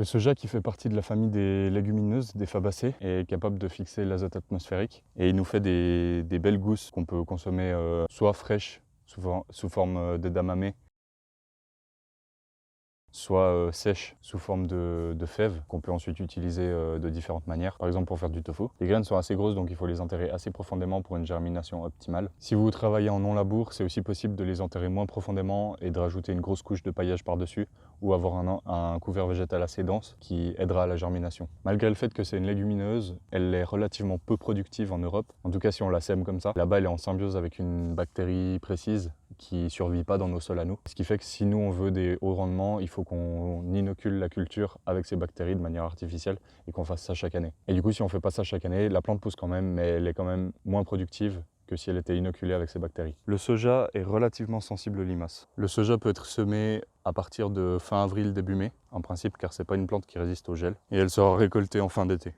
Le soja qui fait partie de la famille des légumineuses, des fabacées, est capable de fixer l'azote atmosphérique et il nous fait des belles gousses qu'on peut consommer soit fraîches, sous forme d'edamame, soit sèches sous forme de fèves qu'on peut ensuite utiliser de différentes manières, par exemple pour faire du tofu. Les graines sont assez grosses donc il faut les enterrer assez profondément pour une germination optimale. Si vous travaillez en non-labour, c'est aussi possible de les enterrer moins profondément et de rajouter une grosse couche de paillage par-dessus ou avoir un couvert végétal assez dense qui aidera à la germination. Malgré le fait que c'est une légumineuse, elle est relativement peu productive en Europe, en tout cas si on la sème comme ça. Là-bas elle est en symbiose avec une bactérie précise qui ne survit pas dans nos sols à nous. Ce qui fait que si nous on veut des hauts rendements, il faut qu'on inocule la culture avec ces bactéries de manière artificielle et qu'on fasse ça chaque année. Et du coup si on ne fait pas ça chaque année, la plante pousse quand même, mais elle est quand même moins productive que si elle était inoculée avec ces bactéries. Le soja est relativement sensible aux limaces. Le soja peut être semé à partir de fin avril, début mai, en principe, car c'est pas une plante qui résiste au gel, et elle sera récoltée en fin d'été.